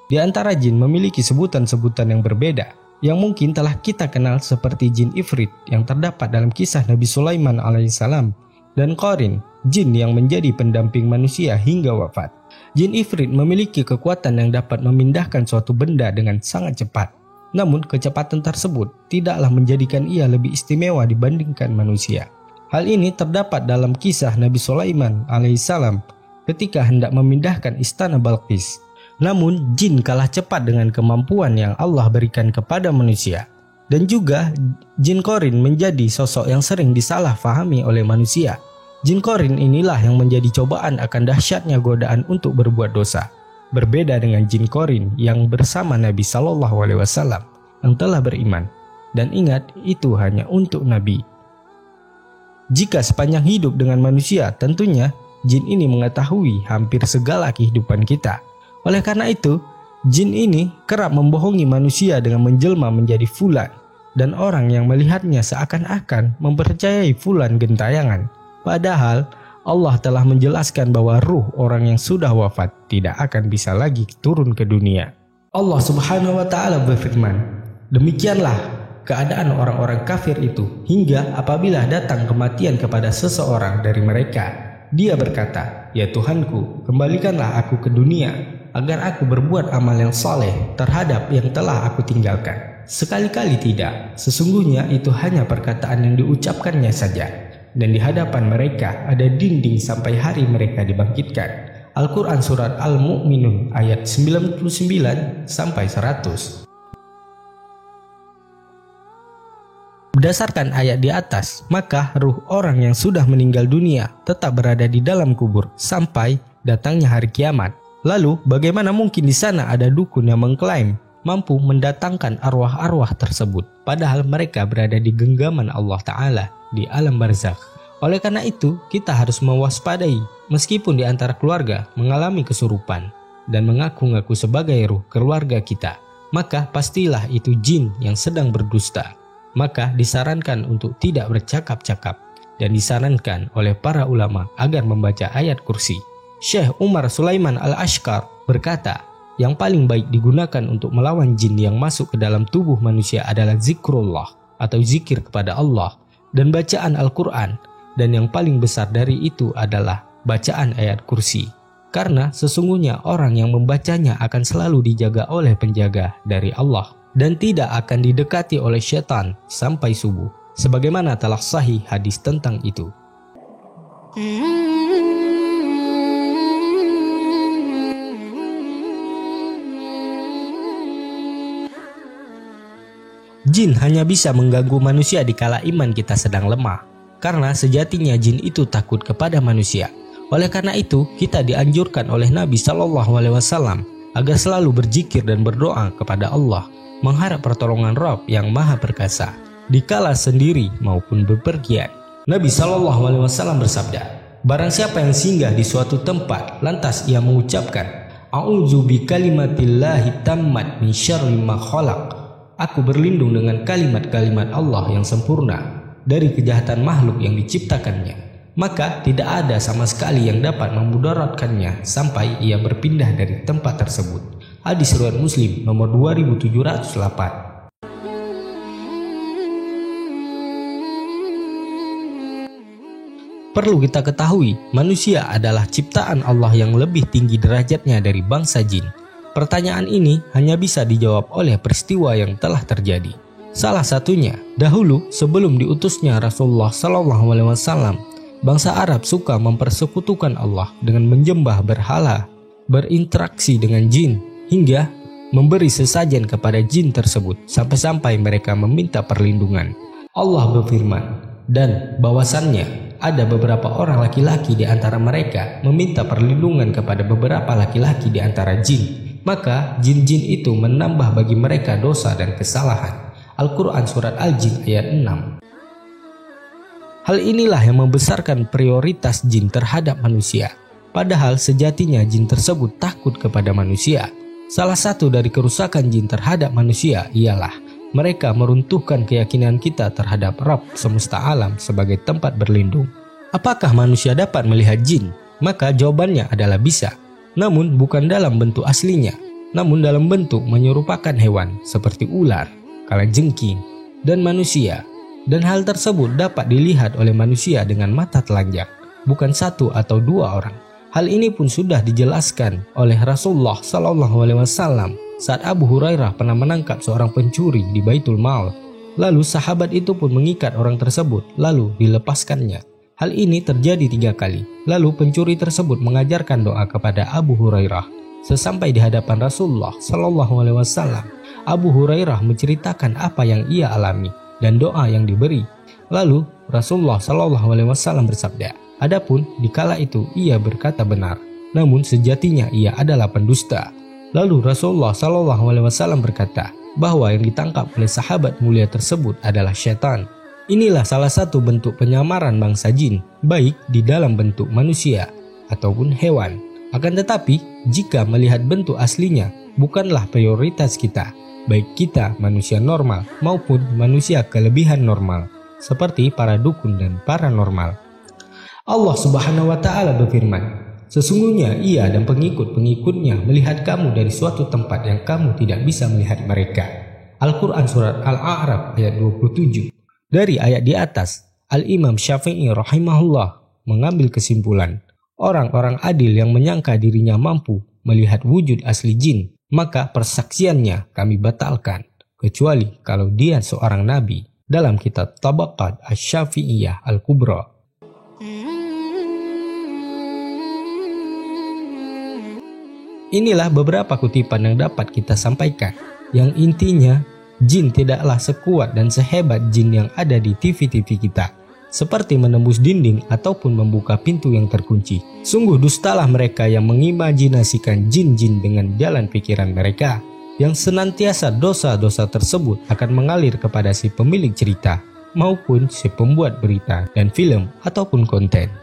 Di antara jin memiliki sebutan-sebutan yang berbeda, yang mungkin telah kita kenal seperti jin Ifrit yang terdapat dalam kisah Nabi Sulaiman alaihissalam, dan Qarin, jin yang menjadi pendamping manusia hingga wafat. Jin Ifrit memiliki kekuatan yang dapat memindahkan suatu benda dengan sangat cepat. Namun kecepatan tersebut tidaklah menjadikan ia lebih istimewa dibandingkan manusia. Hal ini terdapat dalam kisah Nabi Sulaiman alaihissalam ketika hendak memindahkan istana Balqis. Namun jin kalah cepat dengan kemampuan yang Allah berikan kepada manusia. Dan juga jin Qarin menjadi sosok yang sering disalahfahami oleh manusia. Jin Qarin inilah yang menjadi cobaan akan dahsyatnya godaan untuk berbuat dosa. Berbeda dengan jin Qarin yang bersama Nabi SAW yang telah beriman. Dan ingat, itu hanya untuk Nabi. Jika sepanjang hidup dengan manusia, tentunya jin ini mengetahui hampir segala kehidupan kita. Oleh karena itu, jin ini kerap membohongi manusia dengan menjelma menjadi fulan, dan orang yang melihatnya seakan-akan mempercayai fulan gentayangan. Padahal Allah telah menjelaskan bahwa ruh orang yang sudah wafat tidak akan bisa lagi turun ke dunia. Allah Subhanahu wa Ta'ala berfirman, "Demikianlah keadaan orang-orang kafir itu hingga apabila datang kematian kepada seseorang dari mereka. Dia berkata, 'Ya Tuhanku, kembalikanlah aku ke dunia agar aku berbuat amal yang saleh terhadap yang telah aku tinggalkan.' Sekali-kali tidak, sesungguhnya itu hanya perkataan yang diucapkannya saja, dan di hadapan mereka ada dinding sampai hari mereka dibangkitkan." Al-Quran Surat Al-Mu'minun ayat 99-100. Berdasarkan ayat di atas, maka ruh orang yang sudah meninggal dunia tetap berada di dalam kubur sampai datangnya hari kiamat. Lalu, bagaimana mungkin di sana ada dukun yang mengklaim mampu mendatangkan arwah-arwah tersebut, padahal mereka berada di genggaman Allah Ta'ala di alam barzakh. Oleh karena itu, kita harus mewaspadai meskipun di antara keluarga mengalami kesurupan dan mengaku-ngaku sebagai ruh keluarga kita, maka pastilah itu jin yang sedang berdusta. Maka disarankan untuk tidak bercakap-cakap dan disarankan oleh para ulama agar membaca ayat kursi. Syekh Umar Sulaiman Al-Ashqar berkata, yang paling baik digunakan untuk melawan jin yang masuk ke dalam tubuh manusia adalah zikrullah atau zikir kepada Allah dan bacaan Al-Quran, dan yang paling besar dari itu adalah bacaan ayat kursi. Karena sesungguhnya orang yang membacanya akan selalu dijaga oleh penjaga dari Allah dan tidak akan didekati oleh syaitan sampai subuh, sebagaimana telah sahih hadis tentang itu. Jin hanya bisa mengganggu manusia dikala iman kita sedang lemah, karena sejatinya jin itu takut kepada manusia. Oleh karena itu, kita dianjurkan oleh Nabi SAW agar selalu berzikir dan berdoa kepada Allah, mengharap pertolongan Rabb yang Maha Perkasa, dikala sendiri maupun bepergian. Nabi SAW bersabda, barang siapa yang singgah di suatu tempat, lantas ia mengucapkan, A'udzu bi kalimatillahi tammat min syarri ma khalaq. Aku berlindung dengan kalimat-kalimat Allah yang sempurna dari kejahatan makhluk yang diciptakannya. Maka tidak ada sama sekali yang dapat memudaratkannya sampai ia berpindah dari tempat tersebut. Hadis riwayat Muslim nomor 2708. Perlu kita ketahui, manusia adalah ciptaan Allah yang lebih tinggi derajatnya dari bangsa jin. Pertanyaan ini hanya bisa dijawab oleh peristiwa yang telah terjadi. Salah satunya, dahulu sebelum diutusnya Rasulullah SAW, bangsa Arab suka mempersekutukan Allah dengan menyembah berhala, berinteraksi dengan jin, hingga memberi sesajen kepada jin tersebut sampai-sampai mereka meminta perlindungan. Allah berfirman, dan bahwasannya ada beberapa orang laki-laki di antara mereka meminta perlindungan kepada beberapa laki-laki di antara jin. Maka jin-jin itu menambah bagi mereka dosa dan kesalahan. Al-Quran Surat Al-Jin ayat 6. Hal inilah yang membesarkan prioritas jin terhadap manusia. Padahal sejatinya jin tersebut takut kepada manusia. Salah satu dari kerusakan jin terhadap manusia ialah mereka meruntuhkan keyakinan kita terhadap Rabb semesta alam sebagai tempat berlindung. Apakah manusia dapat melihat jin? Maka jawabannya adalah bisa. Namun bukan dalam bentuk aslinya. namun dalam bentuk menyerupakan hewan seperti ular, kalajengking, dan manusia. Dan hal tersebut dapat dilihat oleh manusia dengan mata telanjang, bukan satu atau dua orang. Hal ini pun sudah dijelaskan oleh Rasulullah SAW saat Abu Hurairah pernah menangkap seorang pencuri di Baitul Mal. Lalu sahabat itu pun mengikat orang tersebut, lalu dilepaskannya. Hal ini terjadi 3 kali. Lalu pencuri tersebut mengajarkan doa kepada Abu Hurairah. Sesampai di hadapan Rasulullah SAW, Abu Hurairah menceritakan apa yang ia alami dan doa yang diberi. Lalu Rasulullah SAW bersabda, "Adapun dikala itu ia berkata benar, namun sejatinya ia adalah pendusta." Lalu Rasulullah SAW berkata bahwa yang ditangkap oleh sahabat mulia tersebut adalah syaitan. Inilah salah satu bentuk penyamaran bangsa jin, baik di dalam bentuk manusia ataupun hewan. Akan tetapi, jika melihat bentuk aslinya bukanlah prioritas kita, baik kita manusia normal maupun manusia kelebihan normal, seperti para dukun dan paranormal. Allah Subhanahu wa Ta'ala berfirman, "Sesungguhnya ia dan pengikut-pengikutnya melihat kamu dari suatu tempat yang kamu tidak bisa melihat mereka." Al-Quran Surat Al-A'raf ayat 27. Dari ayat di atas, Al-Imam Syafi'i rahimahullah mengambil kesimpulan, orang-orang adil yang menyangka dirinya mampu melihat wujud asli jin, maka persaksiannya kami batalkan, kecuali kalau dia seorang nabi, dalam kitab Tabaqat Asy-Syafi'iyah Al-Kubra. Inilah beberapa kutipan yang dapat kita sampaikan, yang intinya jin tidaklah sekuat dan sehebat jin yang ada di TV-TV kita, seperti menembus dinding ataupun membuka pintu yang terkunci. Sungguh dustalah mereka yang mengimajinasikan jin-jin dengan jalan pikiran mereka, yang senantiasa dosa-dosa tersebut akan mengalir kepada si pemilik cerita maupun si pembuat berita dan film ataupun konten.